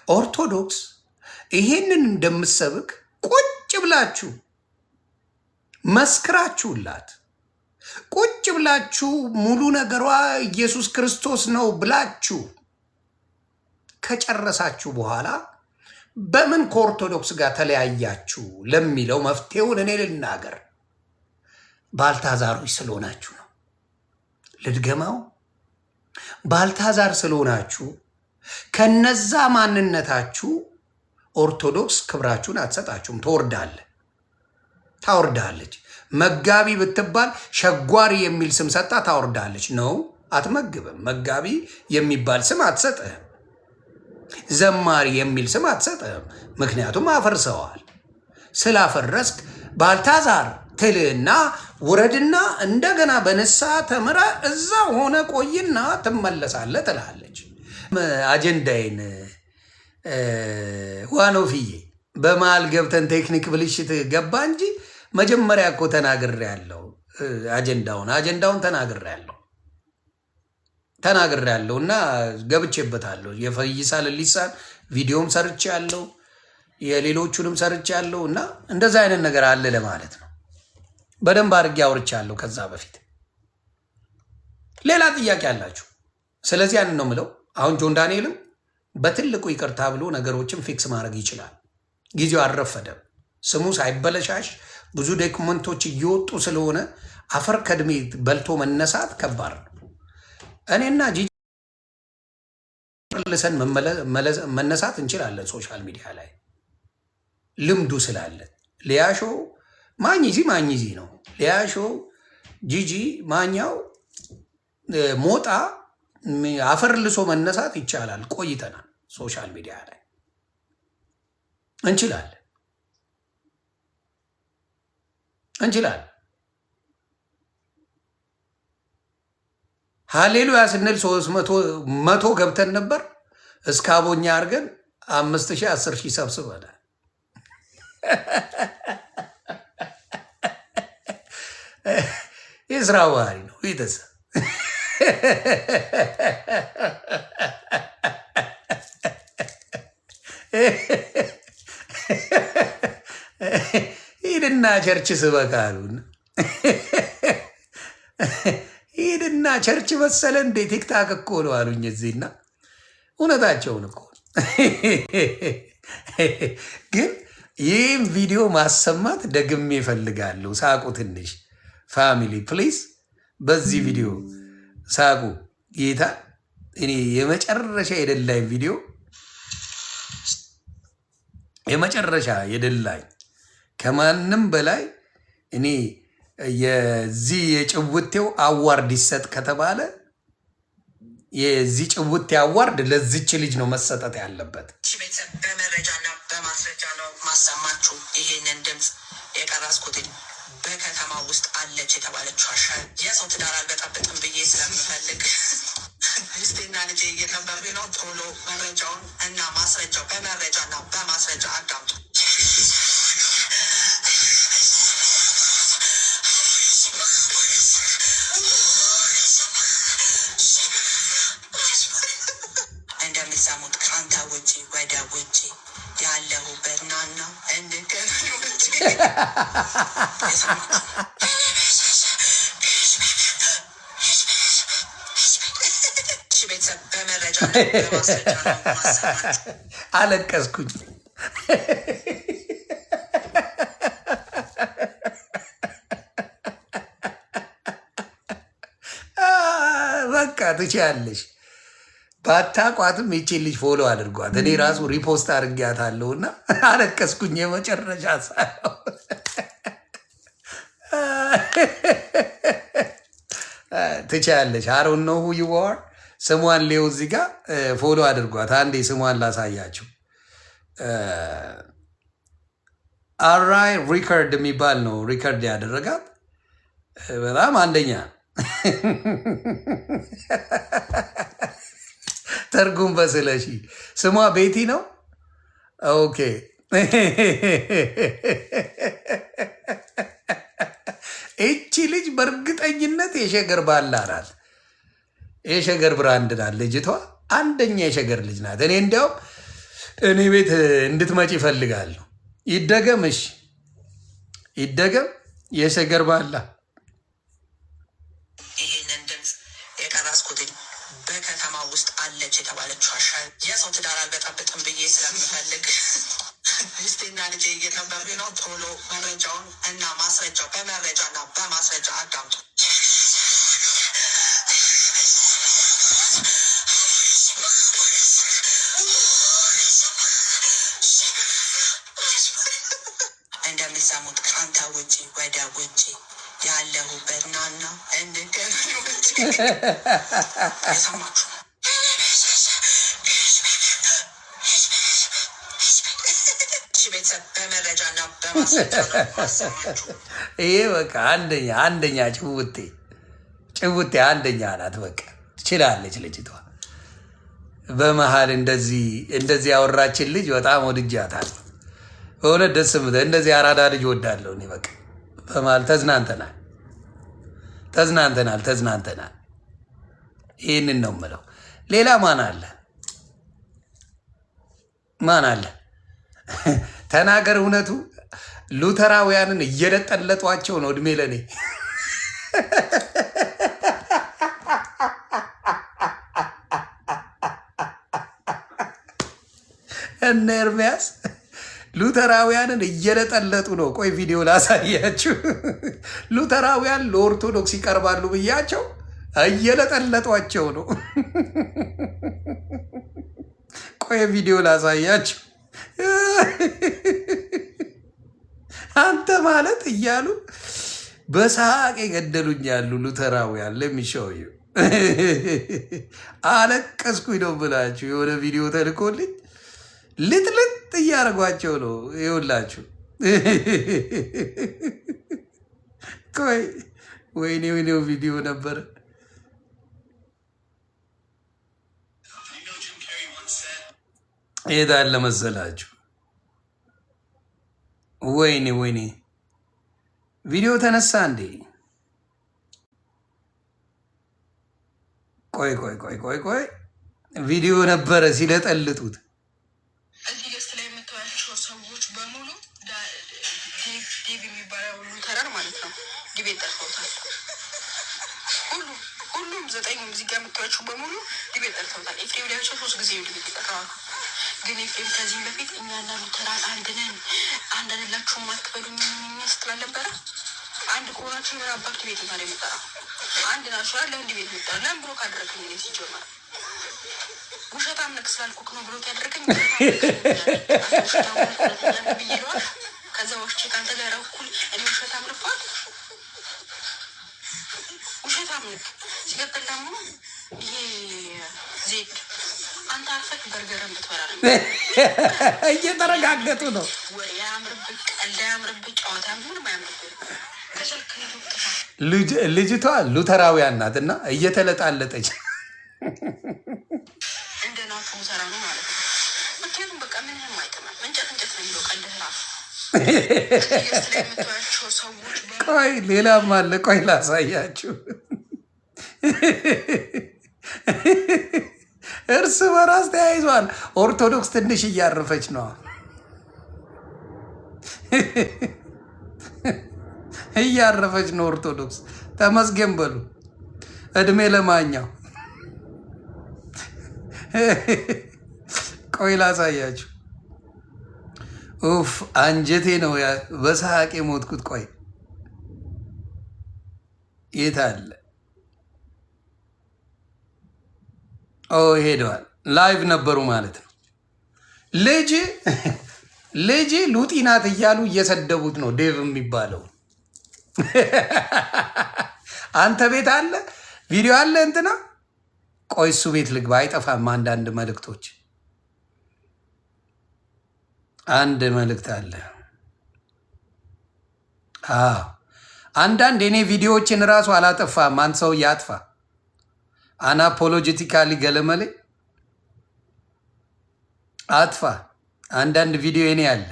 ኦርቶዶክስ ይሄንን እንደምትሰብክ ቁጭ ብላችሁ መስክራችሁላት ቁጭ ብላችሁ ሙሉ ነገሯ ኢየሱስ ክርስቶስ ነው ብላችሁ ከጨረሳችሁ በኋላ በምን ከኦርቶዶክስ ጋር ተለያያችሁ ለሚለው መፍትሄውን እኔ ልናገር። ባልታዛሮች ስለሆናችሁ ነው። ልድገማው፣ ባልታዛር ስለሆናችሁ ከነዛ ማንነታችሁ ኦርቶዶክስ ክብራችሁን አትሰጣችሁም። ታወርዳለች። መጋቢ ብትባል ሸጓሪ የሚል ስም ሰጣ ታወርዳለች። ነው አትመግብም። መጋቢ የሚባል ስም አትሰጥህም። ዘማሪ የሚል ስም አትሰጥህም። ምክንያቱም አፈርሰዋል። ስላፈረስክ ባልታዛር ትልና ውረድና እንደገና በንስሐ ተምረ እዛ ሆነ ቆይና ትመለሳለህ ትላለች። አጀንዳይን ዋኖፍዬ በመሃል ገብተን ቴክኒክ ብልሽት ገባ እንጂ መጀመሪያ እኮ ተናግሬያለሁ። አጀንዳውን ተናግሬያለሁ እና ገብቼበታለሁ። የፈይሳ ልሊሳን ቪዲዮም ሰርቻለሁ፣ የሌሎቹንም ሰርቻለሁ እና እንደዛ አይነት ነገር አለ ለማለት ነው። በደንብ አድርጌ አውርቻለሁ ከዛ በፊት። ሌላ ጥያቄ አላችሁ? ስለዚህ ያንን ነው ምለው። አሁን ጆን ዳንኤልም በትልቁ ይቅርታ ብሎ ነገሮችን ፊክስ ማድረግ ይችላል። ጊዜው አልረፈደም። ስሙ ሳይበለሻሽ ብዙ ዶክመንቶች እየወጡ ስለሆነ አፈር ከድሜ በልቶ መነሳት ከባድ ነው። እኔና ጂጂ ልሰን መነሳት እንችላለን። ሶሻል ሚዲያ ላይ ልምዱ ስላለን ሊያሾ ማኝዚ ነው። ሊያሾ ጂጂ ማኛው ሞጣ አፈር ልሶ መነሳት ይቻላል። ቆይተናል። ሶሻል ሚዲያ ላይ እንችላለን። ሃሌሉያ ስንል 300 ገብተን ነበር። እስከ አቦኛ አድርገን 5000 10,000 ሰብስበናል። የስራ ባህሪ ነው። ቤተሰብ ሂድና ቸርች ስበካሉን ሂድና ቸርች መሰለ እንዴ? ቲክታክ እኮ ነው አሉኝ እዚህና እውነታቸውን እኮ ግን ይህም ቪዲዮ ማሰማት ደግሜ እፈልጋለሁ። ሳቁ ትንሽ ፋሚሊ ፕሊዝ፣ በዚህ ቪዲዮ ሳቁ። ጌታ እኔ የመጨረሻ የደላኝ ቪዲዮ የደላኝ ከማንም በላይ እኔ የዚህ የጭውቴው አዋርድ ይሰጥ ከተባለ የዚህ ጭውቴ አዋርድ ለዚች ልጅ ነው መሰጠት ያለበት። ቤተሰብ በመረጃና በማስረጃ ነው ማሰማችሁ። ይሄንን ድምፅ የቀረጽኩትኝ በከተማ ውስጥ አለች የተባለችው አሻ የሰው ትዳር አልበጣበጥም ብዬ ስለምፈልግ ሚስቴና ልጄ እየጠበቁ ነው። ቶሎ መረጃውን እና ማስረጃው በመረጃና በማስረጃ አዳምጡ። እንደሚሰሙት ከአንተ ውጪ ወደ ውጪ ያለሁበት ናና ቤተሰብ በመረጃ በማስረጃ ነው ማሰማችሁ። አለቀስኩኝ። በቃ ትችያለሽ። ባታቋትም ይቺን ልጅ ፎሎ አድርጓት። እኔ ራሱ ሪፖስት አድርጊያታለሁ እና አለቀስኩኝ። የመጨረሻ ሳየው ትችያለሽ። አሮን ነው ሁ ዩዋር ስሟን ሌው እዚህ ጋር ፎሎ አድርጓት። አንዴ ስሟን ላሳያችሁ። አራይ ሪከርድ የሚባል ነው ሪከርድ ያደረጋት። በጣም አንደኛ ተርጉም በስለሺ ስሟ ቤቲ ነው። ኦኬ እቺ ልጅ በእርግጠኝነት የሸገር ባላ ናት። የሸገር ብራንድ ናት ልጅቷ። አንደኛ የሸገር ልጅ ናት። እኔ እንዲያውም እኔ ቤት እንድትመጪ ይፈልጋለሁ። ይደገም፣ እሺ ይደገም። የሸገር ባላ ይህንን ድምፅ የቀረጽኩትኝ በከተማ ውስጥ አለች የተባለችው አሻ የሰው ትዳር አልበጠብጥም ብዬ ስለምፈልግ ሚስቴና ልጄ እየጠበቡ ነው። ቶሎ መረጃውን እና ማስረጃው በመረጃ እና በማስረጃ አዳምጡ። እንደሚሰሙት ከአንተ ውጭ ወደ ውጭ ያለሁበት ናና እንድገናኙበት የሰማችሁ ነው። ቤተሰብ በመረጃና በማስረጃ ነው ማሰማችሁ። ይሄ በቃ አንደኛ ጭውቴ አንደኛ ናት። በቃ ትችላለች ልጅቷ። በመሀል እንደዚህ ያወራችን ልጅ በጣም ወድጃታለሁ። በእውነት ደስ ምተ እንደዚህ አራዳ ልጅ ወዳለሁ እኔ። በቃ በመሀል ተዝናንተናል። ይህንን ነው የምለው። ሌላ ማን አለ? ተናገር እውነቱ። ሉተራውያንን እየለጠለጧቸው ነው። እድሜ ለኔ እነ ኤርሚያስ ሉተራውያንን እየለጠለጡ ነው። ቆይ ቪዲዮ ላሳያችሁ። ሉተራውያን ለኦርቶዶክስ ይቀርባሉ ብያቸው እየለጠለጧቸው ነው። ቆይ ቪዲዮ ላሳያችሁ። አንተ ማለት እያሉ በሳቅ የገደሉኝ ያሉ ሉተራውያን ለሚሸውዩ አለቀስኩኝ ነው ብላችሁ የሆነ ቪዲዮ ተልኮልኝ ልጥልጥ እያደረጓቸው ነው። ይኸውላችሁ ቆይ ወይኔው ቪዲዮ ነበረ። የታለ መሰላችሁ? ወይኔ ቪዲዮ ተነሳ እንዴ? ቆይ ቪዲዮ ነበረ ሲለጠልጡት። እዚህ ገስት ላይ የምታያቸው ሰዎች በሙሉ ዴቭ የሚባለው ሉተራን ማለት ነው። ዲቤት ጠርተውታል። ሁሉም 9 እዚህ ጋር የምታያቸው በሙሉ ዲቤት ጠርተውታል። ኤፍሬም ሊያቸው 3 ጊዜ ዲቤት ጠርተዋል። ግን ኤፍሬም ከዚህም በፊት እኛና ሉተራን አንድ ነን፣ አንድ አይደላችሁም አትበሉኝ ስትል ነበረ። አንድ ከሆናችሁ ምን አባቱ ቤት ማ የምጠራ አንድ ናቸው ያለ እንዲ ቤት ምጠራ ለምን ብሎ ካደረገኝ ኔ ሲጀመር ውሸታም ነክ ስላልኩክ ነው ብሎት ያደረገኝ ውሸታም ብዬ ለዋል። ከዛ ወሽቼ ከአንተ ጋር እኩል እኔ ውሸታም ልባል ውሸታም ነክ። ሲቀጥል ደግሞ ይሄ ዜድ አንተ አርፈት በርገርን ብትበላ ነው እየተረጋገጡ ነው። ወሬ አያምርብህ፣ ቀልድ አያምርብህ፣ ጨዋታ ምንም አያምርብህ። ልጅቷ ሉተራውያን ናት እና እየተለጣለጠች እንደ ናቱ ሙሰራ ነው ማለት ነው። ምክንያቱም በቃ ምንም አይጥምም። እንጨት ነው የሚለው ቀልድህ ራሱ። ላይ የምትያቸው ሰዎች ቆይ ሌላም አለ። ቆይ ላሳያችሁ። እርስ በራስ ተያይዟል። ኦርቶዶክስ ትንሽ እያረፈች ነው። እያረፈች ነው ኦርቶዶክስ። ተመስገን በሉ። እድሜ ለማኛው። ቆይ ላሳያችሁ። ኡፍ አንጀቴ ነው በሳቄ ሞትኩት። ቆይ የት አለ? ሄደዋል። ላይቭ ነበሩ ማለት ነው። ልጅ ሉጢ ናት እያሉ እየሰደቡት ነው። ዴቭ የሚባለው አንተ ቤት አለ ቪዲዮ አለ እንትና። ቆይ እሱ ቤት ልግባ። አይጠፋም። አንዳንድ መልእክቶች አንድ መልእክት አለ። አንዳንድ የኔ ቪዲዮዎችን እራሱ አላጠፋም። አንድ ሰው ያጥፋ። አናፖሎጂቲካሊ ገለመሌ አጥፋ። አንዳንድ ቪዲዮ የኔ አለ።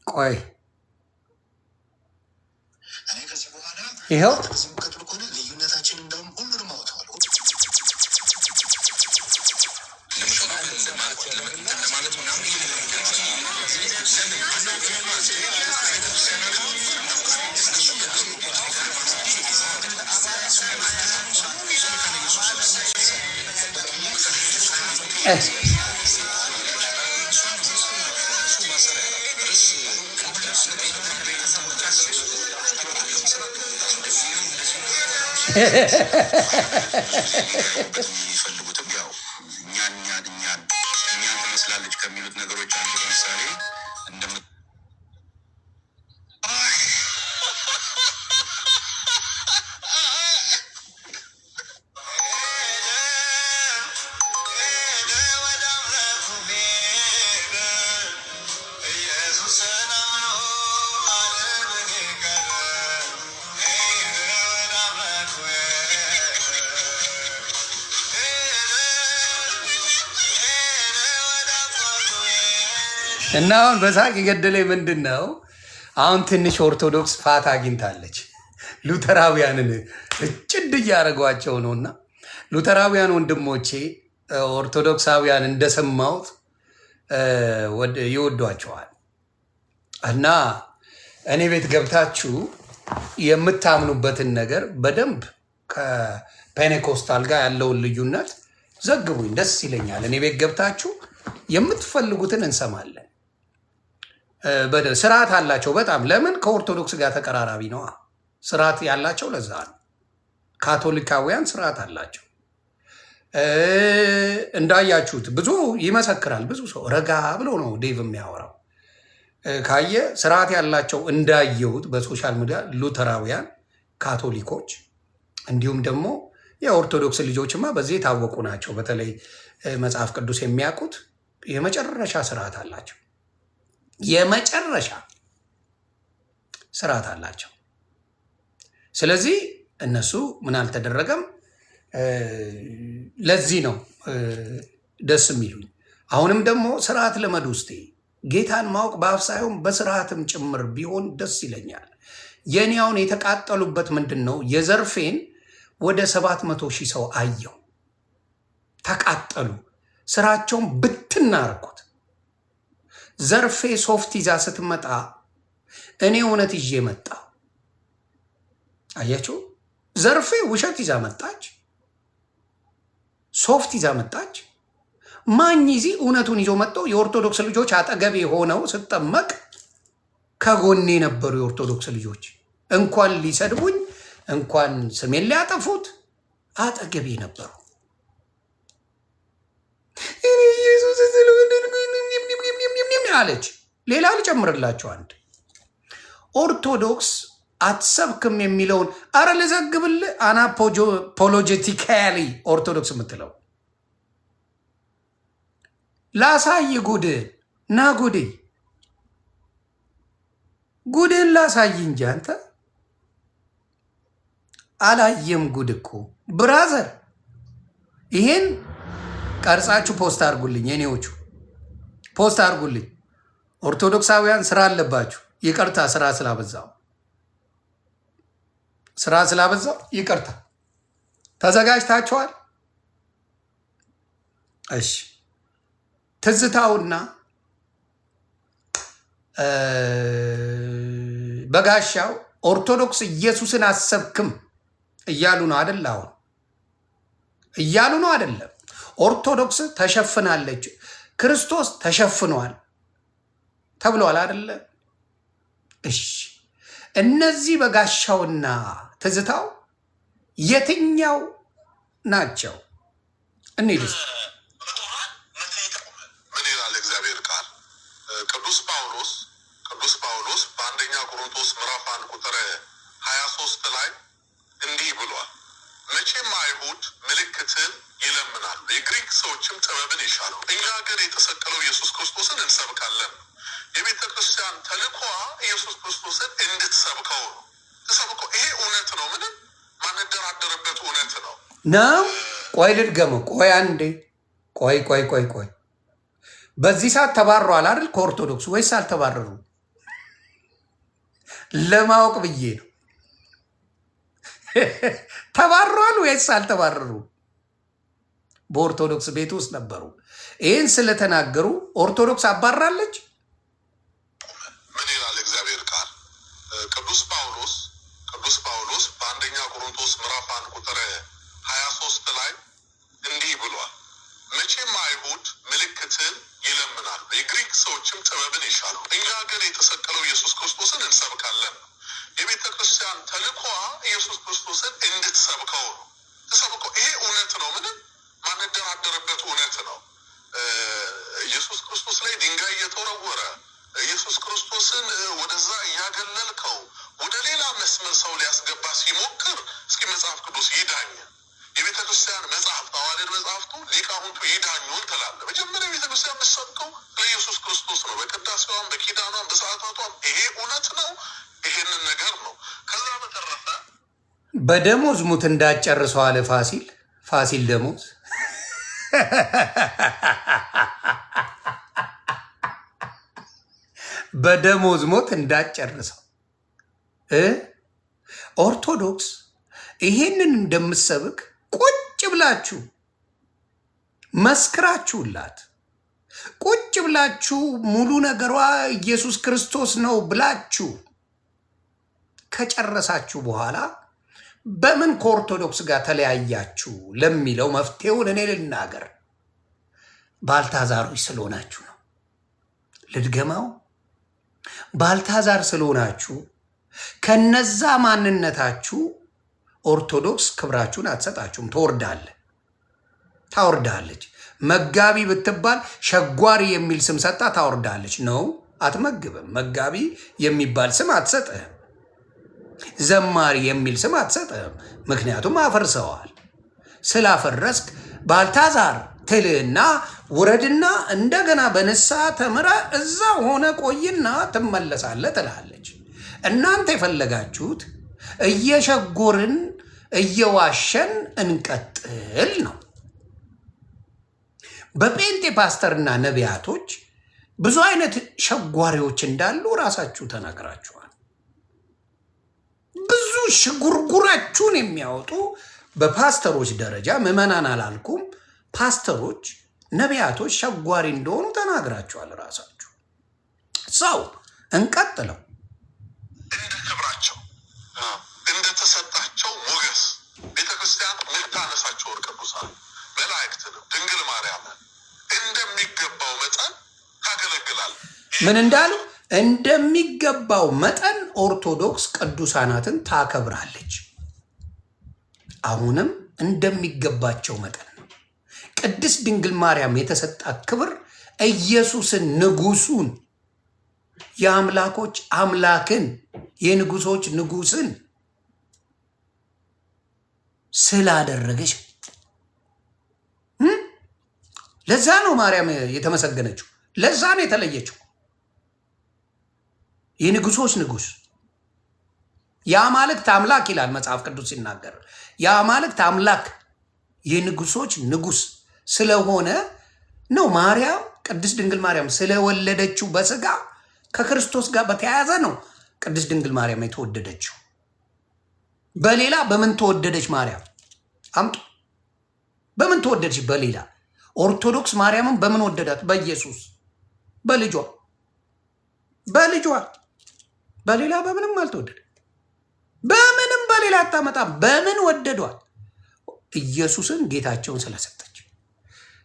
ቆይ ይኸው የሚፈልጉትም ያው እኛን ትመስላለች ከሚሉት ነገሮች አንዱ ለምሳሌ እና አሁን በሳቅ የገደለኝ ምንድን ነው? አሁን ትንሽ ኦርቶዶክስ ፋታ አግኝታለች። ሉተራውያንን ጭድ እያደረጓቸው ነው። እና ሉተራውያን ወንድሞቼ ኦርቶዶክሳውያን እንደሰማሁት ይወዷቸዋል። እና እኔ ቤት ገብታችሁ የምታምኑበትን ነገር በደንብ ከፔኔኮስታል ጋር ያለውን ልዩነት ዘግቡኝ፣ ደስ ይለኛል። እኔ ቤት ገብታችሁ የምትፈልጉትን እንሰማለን። ስርዓት አላቸው በጣም። ለምን? ከኦርቶዶክስ ጋር ተቀራራቢ ነዋ። ስርዓት ያላቸው ለዛ ነው። ካቶሊካውያን ስርዓት አላቸው። እንዳያችሁት ብዙ ይመሰክራል። ብዙ ሰው ረጋ ብሎ ነው ዴቭ የሚያወራው። ካየ ስርዓት ያላቸው እንዳየሁት በሶሻል ሚዲያ ሉተራውያን፣ ካቶሊኮች እንዲሁም ደግሞ የኦርቶዶክስ ልጆችማ በዚህ የታወቁ ናቸው። በተለይ መጽሐፍ ቅዱስ የሚያውቁት የመጨረሻ ስርዓት አላቸው። የመጨረሻ ስርዓት አላቸው። ስለዚህ እነሱ ምን አልተደረገም። ለዚህ ነው ደስ የሚሉኝ። አሁንም ደግሞ ስርዓት ልመድ ውስጤ ጌታን ማወቅ በአፍ ሳይሆን በስርዓትም ጭምር ቢሆን ደስ ይለኛል። የኔያውን የተቃጠሉበት ምንድን ነው? የዘርፌን ወደ 700,000 ሰው አየው። ተቃጠሉ። ስራቸውን ብትናርኩት። ዘርፌ ሶፍት ይዛ ስትመጣ እኔ እውነት ይዤ መጣ። አያችሁ፣ ዘርፌ ውሸት ይዛ መጣች፣ ሶፍት ይዛ መጣች። ማኝዚ እውነቱን ይዞ መጥተው የኦርቶዶክስ ልጆች አጠገቤ ሆነው ስጠመቅ ከጎኔ ነበሩ። የኦርቶዶክስ ልጆች እንኳን ሊሰድቡኝ እንኳን ስሜን ሊያጠፉት አጠገቤ ነበሩ። ኢየሱስ አለች። ሌላ ልጨምርላቸው አንድ ኦርቶዶክስ አትሰብክም የሚለውን አረ ልዘግብልህ። አናፖሎጀቲካሊ ኦርቶዶክስ የምትለው ላሳይ ጉድ ና ጉድን ላሳይ እንጂ አንተ አላየም። ጉድ እኮ ብራዘር፣ ይሄን ቀርጻችሁ ፖስት አድርጉልኝ። የኔዎቹ ፖስት አድርጉልኝ። ኦርቶዶክሳውያን ስራ አለባችሁ። ይቅርታ ስራ ስላበዛው ይቅርታ። ተዘጋጅታችኋል? እሺ። ትዝታውና በጋሻው ኦርቶዶክስ ኢየሱስን አሰብክም እያሉ ነው አደለ? አሁን እያሉ ነው አደለም? ኦርቶዶክስ ተሸፍናለች፣ ክርስቶስ ተሸፍኗል ተብሏል አደለ? እሺ፣ እነዚህ በጋሻውና ትዝታው የትኛው ናቸው? እንሂድ። ምን ይላል እግዚአብሔር ቃል? ቅዱስ ጳውሎስ በአንደኛ ቆሮንቶስ ምዕራፍ 1 ቁጥር 23 ላይ እንዲህ ብሏል። መቼም አይሁድ ምልክትን ይለምናሉ፣ የግሪክ ሰዎችም ጥበብን ይሻሉ። እኛ ግን የተሰቀለው ኢየሱስ ክርስቶስን እንሰብካለን። የቤተ ክርስቲያን ተልኳ ኢየሱስ ክርስቶስን እንድትሰብከው ነው። ተሰብከው። ይሄ እውነት ነው። ምንም ማንደራደርበት እውነት ነው ነው። ቆይ ልድገመው። ቆይ አንዴ። ቆይ በዚህ ሰዓት ተባረዋል አይደል? ከኦርቶዶክስ ወይስ አልተባረሩ? ለማወቅ ብዬ ነው። ተባረዋል ወይስ አልተባረሩ? በኦርቶዶክስ ቤት ውስጥ ነበሩ። ይህን ስለተናገሩ ኦርቶዶክስ አባራለች። ምን ይላል እግዚአብሔር ቃል? ቅዱስ ጳውሎስ በአንደኛ ቆሮንቶስ ምዕራፍ 1 ቁጥር 23 ላይ እንዲህ ብሏል። መቼም አይሁድ ጥበብን ይሻሉ። እኛ ግን የተሰቀለው ኢየሱስ ክርስቶስን እንሰብካለን። የቤተ ክርስቲያን ተልኳ ኢየሱስ ክርስቶስን እንድትሰብከው ነው። ተሰብከው። ይሄ እውነት ነው፣ ምንም ማንደራደርበት እውነት ነው። ኢየሱስ ክርስቶስ ላይ ድንጋይ እየተወረወረ ኢየሱስ ክርስቶስን ወደዛ እያገለልከው ወደ ሌላ መስመር ሰው ሊያስገባ ሲሞክር እስኪ መጽሐፍ ቅዱስ ይዳኝ። የቤተ ክርስቲያን መጽሐፍት ሐዋርያት መጽሐፍቱ ሊቃውንቱ ይዳኙን ትላለ። መጀመሪያ ቤተ ክርስቲያን የምትሰብከው ለኢየሱስ ክርስቶስ ነው። በቅዳሴዋም በኪዳኗም በሰዓታቷም ይሄ እውነት ነው። ይሄንን ነገር ነው። ከዛ በተረፈ በደሞዝ ሙት እንዳጨርሰው አለ ፋሲል ደሞዝ በደሞዝ ሞት እንዳጨርሰው ኦርቶዶክስ ይሄንን እንደምትሰብክ ቁጭ ብላችሁ መስክራችሁላት፣ ቁጭ ብላችሁ ሙሉ ነገሯ ኢየሱስ ክርስቶስ ነው ብላችሁ ከጨረሳችሁ በኋላ በምን ከኦርቶዶክስ ጋር ተለያያችሁ ለሚለው መፍትሄውን እኔ ልናገር። ባልታዛሮች ስለሆናችሁ ነው። ልድገማው፣ ባልታዛር ስለሆናችሁ ከነዛ ማንነታችሁ ኦርቶዶክስ ክብራችሁን አትሰጣችሁም። ታወርዳለች። መጋቢ ብትባል ሸጓሪ የሚል ስም ሰጣ ታወርዳለች። ነው አትመግብም። መጋቢ የሚባል ስም አትሰጥህም። ዘማሪ የሚል ስም አትሰጥህም። ምክንያቱም አፈርሰዋል። ስላፈረስክ ባልታዛር ትልና ውረድና እንደገና በንስሐ ተምረ እዛ ሆነ ቆይና ትመለሳለህ ትላለች። እናንተ የፈለጋችሁት እየሸጎርን እየዋሸን እንቀጥል ነው። በጴንጤ ፓስተርና ነቢያቶች ብዙ አይነት ሸጓሪዎች እንዳሉ ራሳችሁ ተናግራችኋል። ብዙ ሽጉርጉራችሁን የሚያወጡ በፓስተሮች ደረጃ ምዕመናን አላልኩም፣ ፓስተሮች፣ ነቢያቶች ሸጓሪ እንደሆኑ ተናግራችኋል ራሳችሁ። ሰው እንቀጥለው። እንደ ክብራቸው እንደተሰጣቸው ሞገስ ቤተክርስቲያን ልታነሳቸው ቅዱሳን መላእክትንም ድንግል ማርያምን እንደሚገባው መጠን ታገለግላል። ምን እንዳሉ እንደሚገባው መጠን ኦርቶዶክስ ቅዱሳናትን ታከብራለች። አሁንም እንደሚገባቸው መጠን ነው። ቅድስት ድንግል ማርያም የተሰጣት ክብር ኢየሱስን ንጉሱን፣ የአምላኮች አምላክን፣ የንጉሶች ንጉስን ስላደረገች ለዛ ነው ማርያም የተመሰገነችው። ለዛ ነው የተለየችው። የንጉሶች ንጉስ፣ የአማልክት አምላክ ይላል መጽሐፍ ቅዱስ ሲናገር። የአማልክት አምላክ የንጉሶች ንጉስ ስለሆነ ነው ማርያም፣ ቅድስት ድንግል ማርያም ስለወለደችው በስጋ ከክርስቶስ ጋር በተያያዘ ነው ቅድስት ድንግል ማርያም የተወደደችው። በሌላ በምን ተወደደች ማርያም? አምጡ። በምን ተወደደች? በሌላ ኦርቶዶክስ ማርያምን በምን ወደዳት? በኢየሱስ በልጇ በሌላ በምንም አልተወደደ። በምንም በሌላ አታመጣም። በምን ወደዷት? ኢየሱስን ጌታቸውን ስለሰጠች።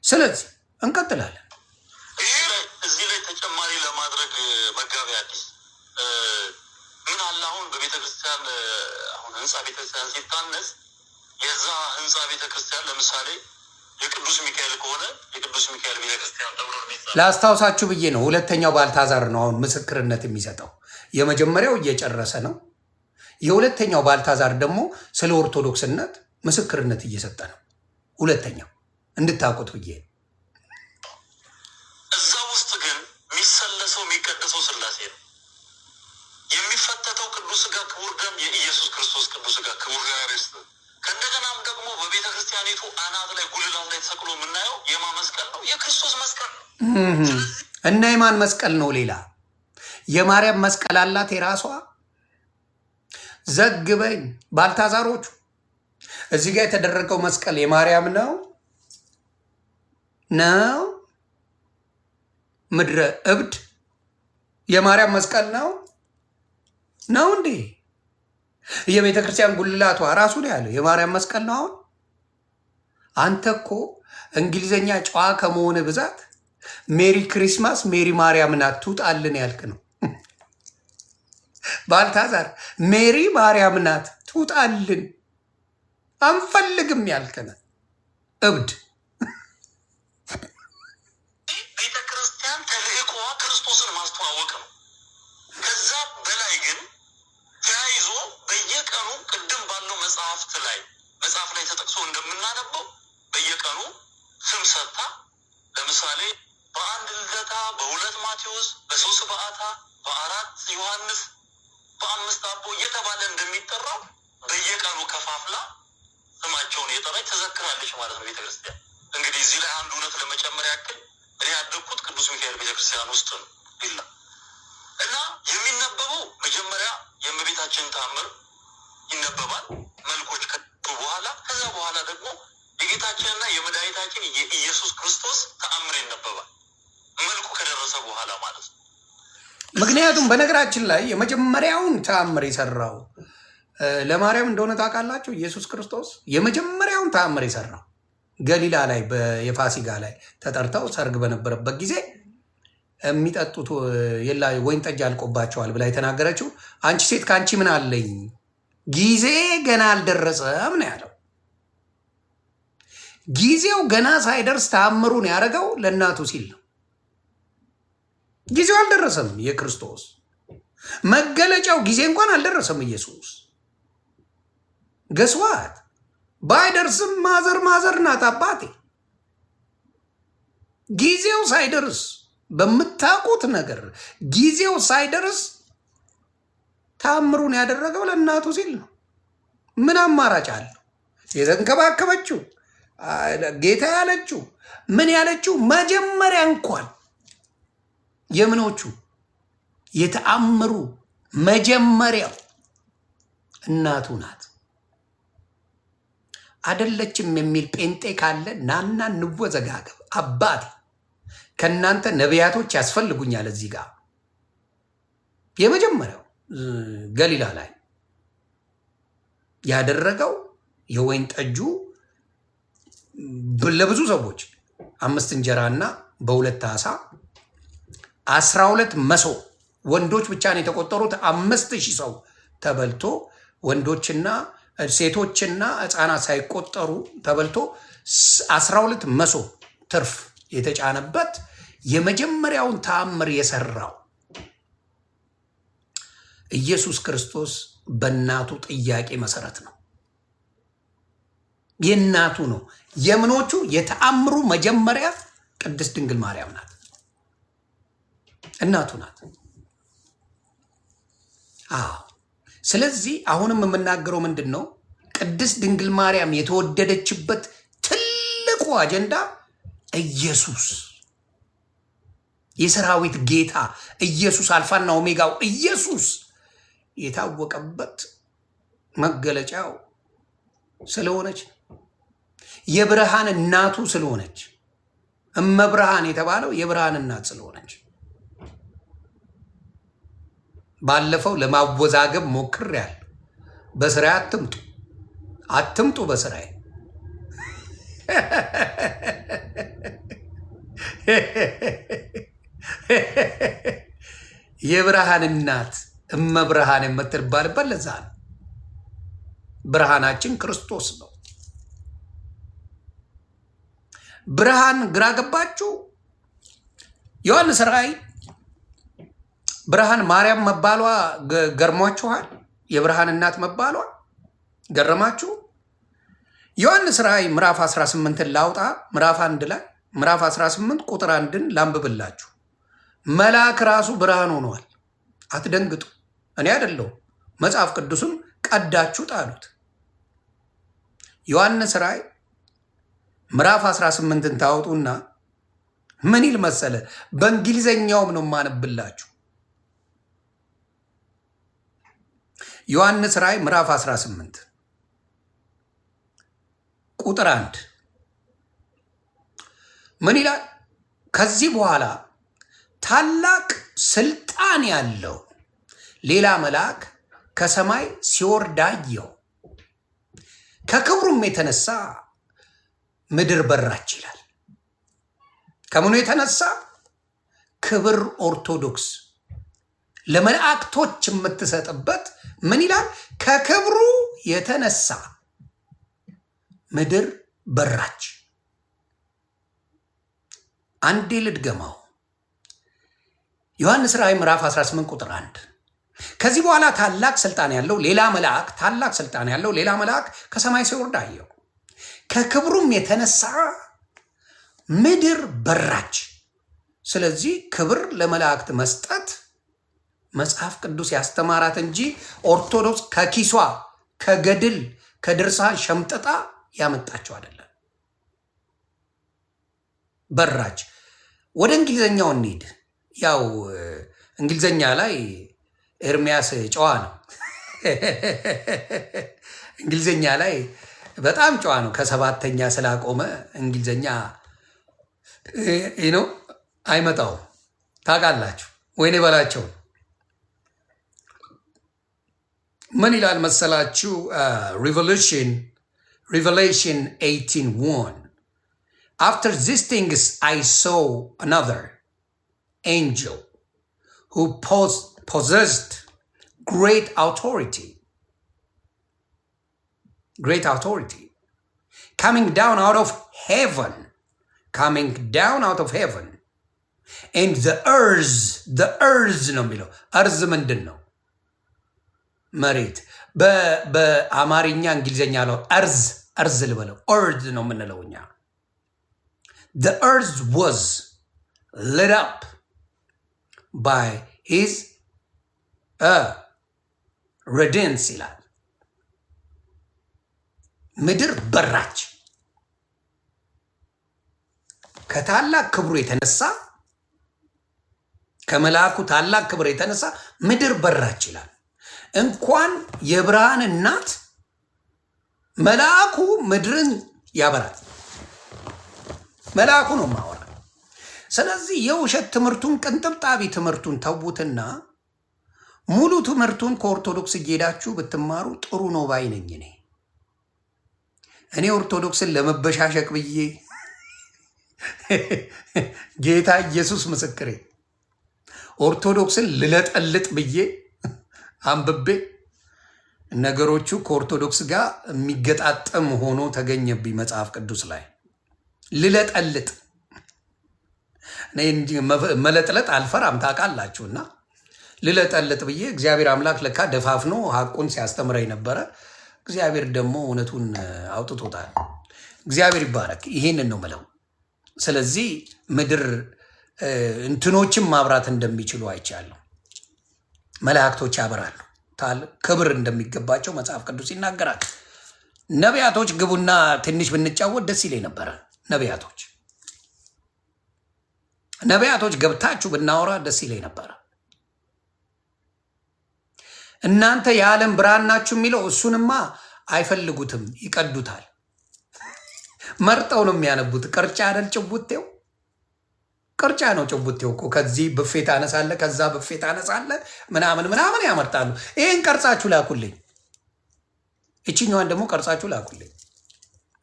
ስለዚህ እንቀጥላለን። እዚህ ላይ ተጨማሪ ለማድረግ መጋቢ አዲስ ምን አለ አሁን በቤተክርስቲያን አሁን ህንፃ ቤተክርስቲያን ሲታነስ የዛ ህንፃ ቤተክርስቲያን ለምሳሌ የቅዱስ ሚካኤል ከሆነ የቅዱስ ሚካኤል ቤተክርስቲያን ተብሎ ላስታውሳችሁ ብዬ ነው። ሁለተኛው ባልታዛር ነው አሁን ምስክርነት የሚሰጠው። የመጀመሪያው እየጨረሰ ነው። የሁለተኛው ባልታዛር ደግሞ ስለ ኦርቶዶክስነት ምስክርነት እየሰጠ ነው። ሁለተኛው እንድታውቁት ብዬ ነው። እዛ ውስጥ ግን የሚሰለሰው የሚቀደሰው ስላሴ ነው። የሚፈተተው ቅዱስ ሥጋ ክቡር ደም የኢየሱስ ክርስቶስ ቅዱስ ሥጋ ክቡር ሪስት። ከእንደገናም ደግሞ በቤተ ክርስቲያኒቱ አናት ላይ ጉልላት ላይ ተሰቅሎ የምናየው የማ መስቀል ነው? የክርስቶስ መስቀል ነው። እና የማን መስቀል ነው? ሌላ የማርያም መስቀል አላት የራሷ። ዘግበኝ ባልታዛሮቹ፣ እዚህ ጋር የተደረገው መስቀል የማርያም ነው ነው? ምድረ እብድ የማርያም መስቀል ነው ነው እንዴ? የቤተ ክርስቲያን ጉልላቷ ራሱ ነው ያለው የማርያም መስቀል ነው። አሁን አንተ እኮ እንግሊዘኛ ጨዋ ከመሆን ብዛት ሜሪ ክሪስማስ ሜሪ ማርያም ናት ትውጣልን ያልክ ነው ባልታዛር። ሜሪ ማርያም ናት ትውጣልን አንፈልግም ያልከነ እብድ። ቤተ ክርስቲያን ተልእኮዋ ክርስቶስን ማስተዋወቅ ነው። ከዛ በላይ ግን ተያይዞ በየቀኑ ቅድም ባለው መጽሐፍ ላይ ተጠቅሶ እንደምናነበው በየቀኑ ስም ሰጥታ ለምሳሌ በአንድ ልደታ፣ በሁለት ማቴዎስ፣ በሶስት በዓታ፣ በአራት ዮሐንስ፣ በአምስት አቦ እየተባለ እንደሚጠራው በየቀኑ ከፋፍላ ስማቸውን የጠራች ተዘክራለች ማለት ነው ቤተክርስቲያን። እንግዲህ እዚህ ላይ አንድ እውነት ለመጨመር ያክል እኔ ያደግኩት ቅዱስ ሚካኤል ቤተክርስቲያን ውስጥ ነው ይላ እና የሚነበበው መጀመሪያ የእመቤታችን ተአምር ይነበባል መልኮች ከቱ በኋላ ከዛ በኋላ ደግሞ የጌታችንና የመድኃኒታችን የኢየሱስ ክርስቶስ ተአምር ይነበባል መልኩ ከደረሰ በኋላ ማለት ነው። ምክንያቱም በነገራችን ላይ የመጀመሪያውን ተአምር የሰራው ለማርያም እንደሆነ ታውቃላችሁ። ኢየሱስ ክርስቶስ የመጀመሪያውን ተአምር የሰራው ገሊላ ላይ የፋሲጋ ላይ ተጠርተው ሰርግ በነበረበት ጊዜ የሚጠጡት የላ ወይን ጠጅ አልቆባቸዋል ብላ የተናገረችው አንቺ ሴት ከአንቺ ምን አለኝ ጊዜ ገና አልደረሰም ነው ያለው። ጊዜው ገና ሳይደርስ ተአምሩን ያደረገው ለእናቱ ሲል ነው። ጊዜው አልደረሰም። የክርስቶስ መገለጫው ጊዜ እንኳን አልደረሰም። ኢየሱስ ገስዋት ባይደርስም ማዘር ናት አባቴ። ጊዜው ሳይደርስ በምታውቁት ነገር ጊዜው ሳይደርስ ተአምሩን ያደረገው ለእናቱ ሲል ነው። ምን አማራጭ አለው? የተንከባከበችው ጌታ ያለችው ምን ያለችው መጀመሪያ እንኳን የምኖቹ የተአምሩ መጀመሪያው እናቱ ናት። አደለችም የሚል ጴንጤ ካለ ናና እንወዘጋገብ። አባቴ ከእናንተ ነቢያቶች ያስፈልጉኛል። እዚህ ጋር የመጀመሪያው ገሊላ ላይ ያደረገው የወይን ጠጁ ለብዙ ሰዎች 5 እንጀራና በ2 ዓሣ 12 መሶብ ወንዶች ብቻ ነው የተቆጠሩት። 5000 ሰው ተበልቶ ወንዶችና ሴቶችና ሕፃናት ሳይቆጠሩ ተበልቶ 12 መሶብ ትርፍ የተጫነበት የመጀመሪያውን ተአምር የሰራው ኢየሱስ ክርስቶስ በእናቱ ጥያቄ መሰረት ነው። የእናቱ ነው። የምኖቹ የተአምሩ መጀመሪያ ቅድስት ድንግል ማርያም ናት። እናቱ ናት። አዎ። ስለዚህ አሁንም የምናገረው ምንድን ነው? ቅድስት ድንግል ማርያም የተወደደችበት ትልቁ አጀንዳ ኢየሱስ የሰራዊት ጌታ ኢየሱስ አልፋና ኦሜጋው ኢየሱስ የታወቀበት መገለጫው ስለሆነች የብርሃን እናቱ ስለሆነች እመብርሃን የተባለው የብርሃን እናት ስለሆነች ባለፈው ለማወዛገብ ሞክሬያለሁ። በስራዬ አትምጡ በስራዬ የብርሃን እናት እመብርሃን የምትባልበት ለዛ ነው። ብርሃናችን ክርስቶስ ነው። ብርሃን ግራ ገባችሁ? ዮሐንስ ራእይ ብርሃን ማርያም መባሏ ገርሟችኋል? የብርሃን እናት መባሏ ገረማችሁ? ዮሐንስ ራእይ ምዕራፍ 18 ላውጣ። ምዕራፍ 1 ላይ ምዕራፍ 18 ቁጥር 1 ላንብብላችሁ። መልአክ ራሱ ብርሃን ሆኗል። አትደንግጡ። እኔ አይደለሁም። መጽሐፍ ቅዱስም ቀዳችሁ ጣሉት። ዮሐንስ ራእይ ምዕራፍ 18ን ታወጡና ምን ይል መሰለ? በእንግሊዘኛውም ነው ማነብላችሁ። ዮሐንስ ራእይ ምዕራፍ 18 ቁጥር 1 ምን ይላል? ከዚህ በኋላ ታላቅ ስልጣን ያለው ሌላ መልአክ ከሰማይ ሲወርድ አየሁ። ከክብሩም የተነሳ ምድር በራች ይላል። ከምኑ የተነሳ? ክብር ኦርቶዶክስ ለመላእክቶች የምትሰጥበት ምን ይላል? ከክብሩ የተነሳ ምድር በራች። አንዴ ልድገማው። ዮሐንስ ራእይ ምዕራፍ 18 ቁጥር 1 ከዚህ በኋላ ታላቅ ስልጣን ያለው ሌላ መልአክ ከሰማይ ሲወርድ አየሁ። ከክብሩም የተነሳ ምድር በራች። ስለዚህ ክብር ለመላእክት መስጠት መጽሐፍ ቅዱስ ያስተማራት እንጂ ኦርቶዶክስ ከኪሷ ከገድል ከድርሳን ሸምጥጣ ያመጣቸው አይደለም። በራች። ወደ እንግሊዘኛው እንሂድ። ያው እንግሊዘኛ ላይ ኤርሚያስ ጨዋ ነው። እንግሊዘኛ ላይ በጣም ጨዋ ነው። ከሰባተኛ ስላቆመ እንግሊዘኛ ነው አይመጣውም። ታውቃላችሁ ወይኔ በላቸው። ምን ይላል መሰላችሁ? Revelation 18:1 After these things I saw another angel who possessed great authority coming down out of heaven and the earth ነው የሚለው። እርዝ ምንድን ነው? መሬት። በአማርኛ እንግሊዝኛ ለው እርዝ ልበለው እርዝ ነው የምንለው እኛ። The earth was lit up by his radiance ይላል። ምድር በራች ከታላቅ ክብሩ የተነሳ ከመልአኩ ታላቅ ክብር የተነሳ ምድር በራች ይላል። እንኳን የብርሃን እናት መልአኩ ምድርን ያበራል። መልአኩ ነው ማወራ። ስለዚህ የውሸት ትምህርቱን ቅንጥብጣቢ ትምህርቱን ተውትና ሙሉ ትምህርቱን ከኦርቶዶክስ እየሄዳችሁ ብትማሩ ጥሩ ነው ባይ ነኝ። እኔ ኦርቶዶክስን ለመበሻሸቅ ብዬ ጌታ ኢየሱስ ምስክሬ ኦርቶዶክስን ልለጠልጥ ብዬ አንብቤ ነገሮቹ ከኦርቶዶክስ ጋር የሚገጣጠም ሆኖ ተገኘብኝ። መጽሐፍ ቅዱስ ላይ ልለጠልጥ መለጥለጥ አልፈራም ታውቃላችሁና ልለጠልጥ ብዬ እግዚአብሔር አምላክ ለካ ደፋፍኖ ሐቁን ሲያስተምረኝ ነበረ። እግዚአብሔር ደግሞ እውነቱን አውጥቶታል። እግዚአብሔር ይባረክ። ይሄንን ነው ምለው። ስለዚህ ምድር እንትኖችን ማብራት እንደሚችሉ አይቻለሁ። መላእክቶች ያበራሉ። ክብር እንደሚገባቸው መጽሐፍ ቅዱስ ይናገራል። ነቢያቶች ግቡና ትንሽ ብንጫወት ደስ ይለኝ ነበረ። ነቢያቶች ገብታችሁ ብናወራ ደስ ይለኝ ነበረ። እናንተ የዓለም ብርሃን ናችሁ የሚለው እሱንማ አይፈልጉትም፣ ይቀዱታል። መርጠው ነው የሚያነቡት። ቅርጫ አይደል ጭቡቴው? ቅርጫ ነው ጭቡቴው እኮ። ከዚህ ብፌ ታነሳለ፣ ከዛ ብፌ ታነሳለ፣ ምናምን ያመርጣሉ። ይህን ቀርጻችሁ ላኩልኝ፣ እችኛዋን ደግሞ ቀርጻችሁ ላኩልኝ።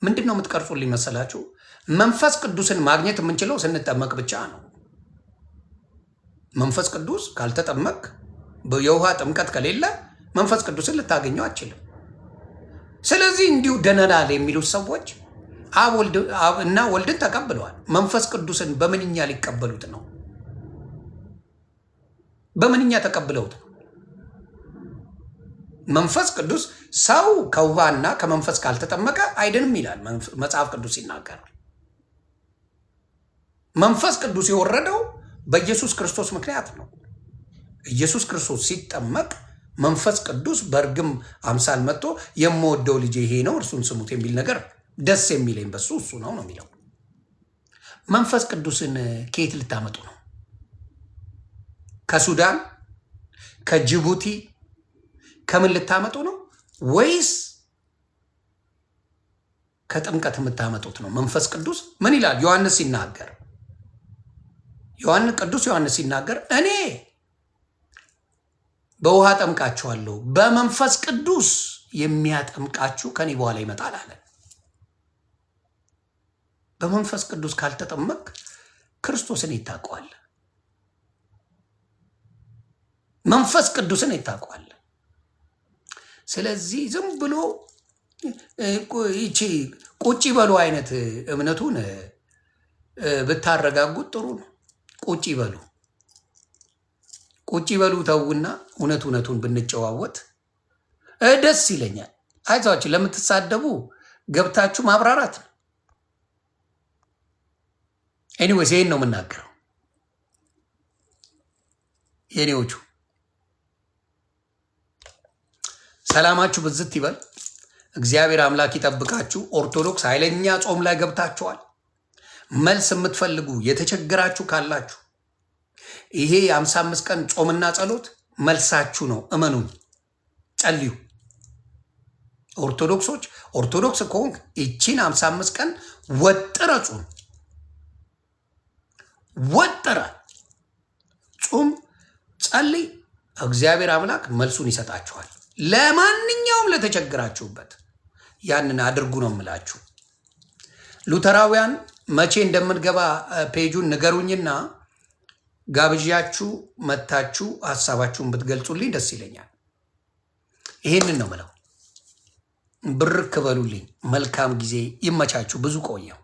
ምንድን ነው የምትቀርጹልኝ መሰላችሁ? መንፈስ ቅዱስን ማግኘት የምንችለው ስንጠመቅ ብቻ ነው። መንፈስ ቅዱስ ካልተጠመቅ፣ የውሃ ጥምቀት ከሌለ መንፈስ ቅዱስን ልታገኘው አችልም። ስለዚህ እንዲሁ ደነናል የሚሉት ሰዎች አብ እና ወልድን ተቀብለዋል። መንፈስ ቅዱስን በምንኛ ሊቀበሉት ነው? በምንኛ ተቀብለውት ነው? መንፈስ ቅዱስ ሰው ከውሃና ከመንፈስ ካልተጠመቀ አይድንም ይላል መጽሐፍ ቅዱስ ይናገራል። መንፈስ ቅዱስ የወረደው በኢየሱስ ክርስቶስ ምክንያት ነው። ኢየሱስ ክርስቶስ ሲጠመቅ መንፈስ ቅዱስ በእርግም አምሳል መጥቶ የምወደው ልጄ ይሄ ነው እርሱን ስሙት የሚል ነገር ደስ የሚለኝ በሱ እሱ ነው የሚለው። መንፈስ ቅዱስን ከየት ልታመጡ ነው? ከሱዳን ከጅቡቲ ከምን ልታመጡ ነው? ወይስ ከጥምቀት የምታመጡት ነው? መንፈስ ቅዱስ ምን ይላል? ዮሐንስ ሲናገር እኔ በውሃ ጠምቃችኋለሁ፣ በመንፈስ ቅዱስ የሚያጠምቃችሁ ከኔ በኋላ ይመጣል አለ። በመንፈስ ቅዱስ ካልተጠመቅ ክርስቶስን ይታቀዋል። መንፈስ ቅዱስን ይታቀዋል። ስለዚህ ዝም ብሎ ይቺ ቁጭ በሉ አይነት እምነቱን ብታረጋጉት ጥሩ ነው። ቁጭ በሉ ተውና እውነቱን ብንጨዋወት ደስ ይለኛል። አይዟችሁ፣ ለምትሳደቡ ገብታችሁ ማብራራት ነው። ኤኒዌይስ ይሄን ነው የምናገረው። የኔዎቹ ሰላማችሁ ብዝት ይበል። እግዚአብሔር አምላክ ይጠብቃችሁ። ኦርቶዶክስ ኃይለኛ ጾም ላይ ገብታችኋል። መልስ የምትፈልጉ የተቸገራችሁ ካላችሁ ይሄ የ55 ቀን ጾምና ጸሎት መልሳችሁ ነው። እመኑን፣ ጸልዩ። ኦርቶዶክስ ከሆንክ ይቺን 55 ቀን ወጥረ ጾም፣ ጸልይ። እግዚአብሔር አምላክ መልሱን ይሰጣችኋል። ለማንኛውም ለተቸግራችሁበት ያንን አድርጉ ነው የምላችሁ። ሉተራውያን መቼ እንደምንገባ ፔጁን ንገሩኝና ጋብዣችሁ መታችሁ ሀሳባችሁን ብትገልጹልኝ ደስ ይለኛል። ይሄንን ነው ምለው። ብርክ በሉልኝ። መልካም ጊዜ ይመቻችሁ። ብዙ ቆየው።